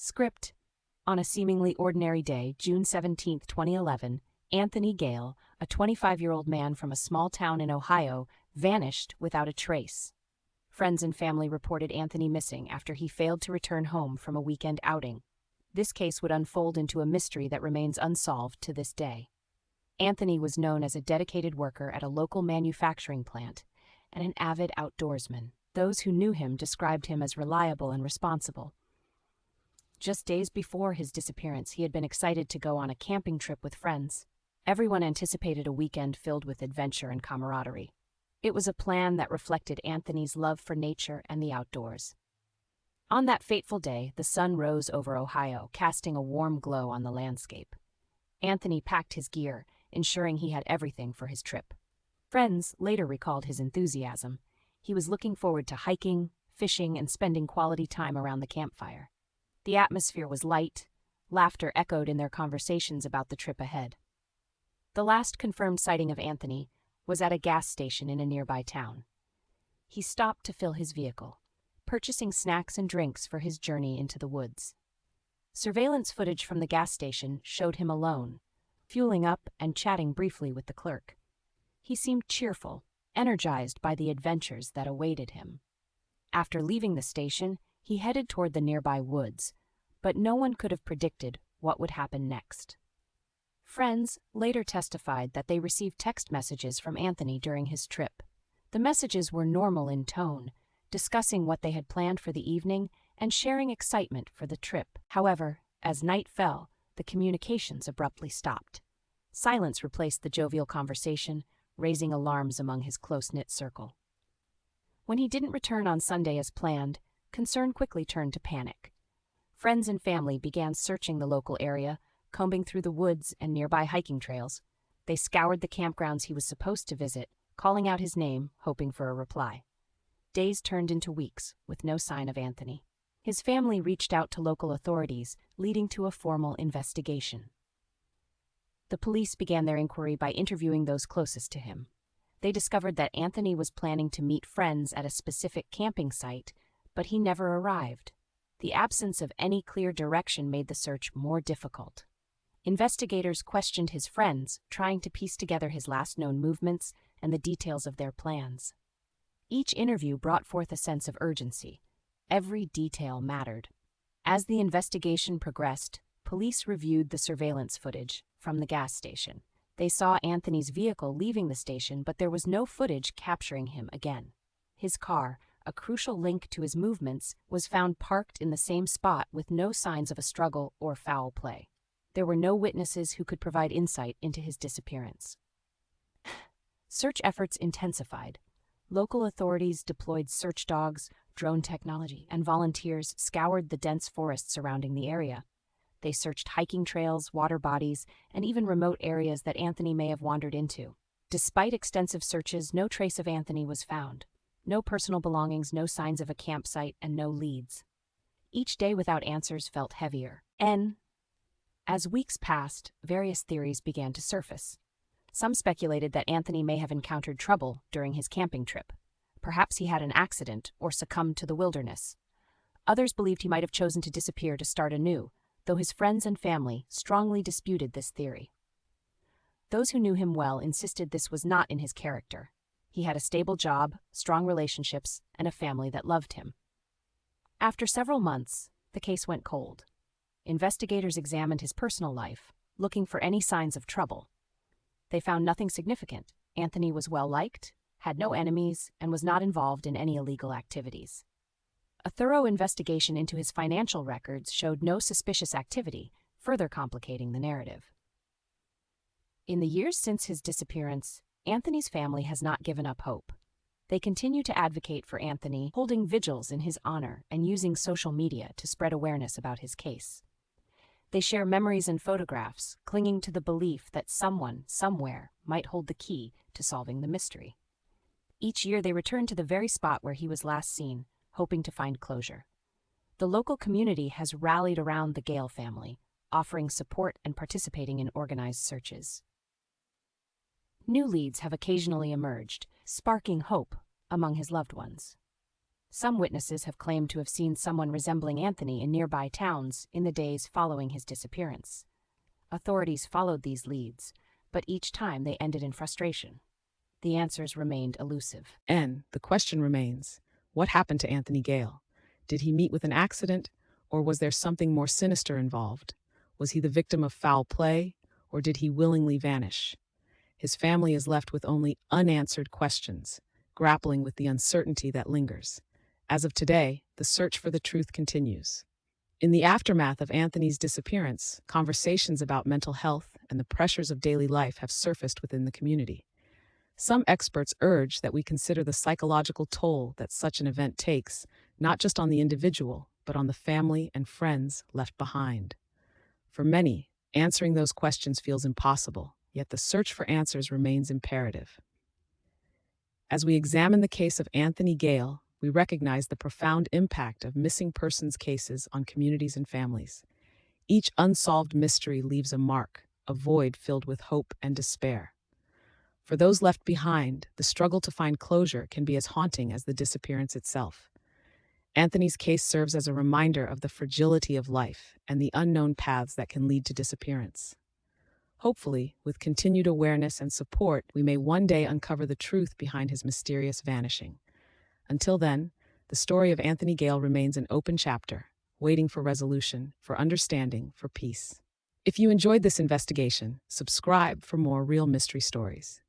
Script: On a seemingly ordinary day, June 17, 2011, Anthony Gale, a 25-year-old man from a small town in Ohio, vanished without a trace. Friends and family reported Anthony missing after he failed to return home from a weekend outing. This case would unfold into a mystery that remains unsolved to this day. Anthony was known as a dedicated worker at a local manufacturing plant and an avid outdoorsman. Those who knew him described him as reliable and responsible. Just days before his disappearance, he had been excited to go on a camping trip with friends. Everyone anticipated a weekend filled with adventure and camaraderie. It was a plan that reflected Anthony's love for nature and the outdoors. On that fateful day, the sun rose over Ohio, casting a warm glow on the landscape. Anthony packed his gear, ensuring he had everything for his trip. Friends later recalled his enthusiasm. He was looking forward to hiking, fishing, and spending quality time around the campfire. The atmosphere was light. Laughter echoed in their conversations about the trip ahead. The last confirmed sighting of Anthony was at a gas station in a nearby town. He stopped to fill his vehicle, purchasing snacks and drinks for his journey into the woods. Surveillance footage from the gas station showed him alone, fueling up and chatting briefly with the clerk. He seemed cheerful, energized by the adventures that awaited him. After leaving the station, he headed toward the nearby woods, but no one could have predicted what would happen next. Friends later testified that they received text messages from Anthony during his trip. The messages were normal in tone, discussing what they had planned for the evening and sharing excitement for the trip. However, as night fell, the communications abruptly stopped. Silence replaced the jovial conversation, raising alarms among his close-knit circle. When he didn't return on Sunday as planned, concern quickly turned to panic. Friends and family began searching the local area, combing through the woods and nearby hiking trails. They scoured the campgrounds he was supposed to visit, calling out his name, hoping for a reply. Days turned into weeks, with no sign of Anthony. His family reached out to local authorities, leading to a formal investigation. The police began their inquiry by interviewing those closest to him. They discovered that Anthony was planning to meet friends at a specific camping site, but he never arrived. The absence of any clear direction made the search more difficult. Investigators questioned his friends, trying to piece together his last known movements and the details of their plans. Each interview brought forth a sense of urgency. Every detail mattered. As the investigation progressed, police reviewed the surveillance footage from the gas station. They saw Anthony's vehicle leaving the station, but there was no footage capturing him again. His car, a crucial link to his movements, was found parked in the same spot with no signs of a struggle or foul play. There were no witnesses who could provide insight into his disappearance. Search efforts intensified. Local authorities deployed search dogs, drone technology, and volunteers scoured the dense forests surrounding the area. They searched hiking trails, water bodies, and even remote areas that Anthony may have wandered into. Despite extensive searches, no trace of Anthony was found. No personal belongings, no signs of a campsite, and no leads. Each day without answers felt heavier. As weeks passed, various theories began to surface. Some speculated that Anthony may have encountered trouble during his camping trip. Perhaps he had an accident or succumbed to the wilderness. Others believed he might have chosen to disappear to start anew, though his friends and family strongly disputed this theory. Those who knew him well insisted this was not in his character. He had a stable job, strong relationships, and a family that loved him. After several months, the case went cold. Investigators examined his personal life, looking for any signs of trouble. They found nothing significant. Anthony was well-liked, had no enemies, and was not involved in any illegal activities. A thorough investigation into his financial records showed no suspicious activity, further complicating the narrative. In the years since his disappearance, Anthony's family has not given up hope. They continue to advocate for Anthony, holding vigils in his honor and using social media to spread awareness about his case. They share memories and photographs, clinging to the belief that someone, somewhere, might hold the key to solving the mystery. Each year they return to the very spot where he was last seen, hoping to find closure. The local community has rallied around the Gale family, offering support and participating in organized searches. New leads have occasionally emerged, sparking hope among his loved ones. Some witnesses have claimed to have seen someone resembling Anthony in nearby towns in the days following his disappearance. Authorities followed these leads, but each time they ended in frustration. The answers remained elusive. And the question remains, what happened to Anthony Gale? Did he meet with an accident, or was there something more sinister involved? Was he the victim of foul play, or did he willingly vanish? His family is left with only unanswered questions, grappling with the uncertainty that lingers. As of today, the search for the truth continues. In the aftermath of Anthony's disappearance, conversations about mental health and the pressures of daily life have surfaced within the community. Some experts urge that we consider the psychological toll that such an event takes, not just on the individual, but on the family and friends left behind. For many, answering those questions feels impossible, yet the search for answers remains imperative. As we examine the case of Anthony Gale, we recognize the profound impact of missing persons cases on communities and families. Each unsolved mystery leaves a mark, a void filled with hope and despair. For those left behind, the struggle to find closure can be as haunting as the disappearance itself. Anthony's case serves as a reminder of the fragility of life and the unknown paths that can lead to disappearance. Hopefully, with continued awareness and support, we may one day uncover the truth behind his mysterious vanishing. Until then, the story of Anthony Gale remains an open chapter, waiting for resolution, for understanding, for peace. If you enjoyed this investigation, subscribe for more real mystery stories.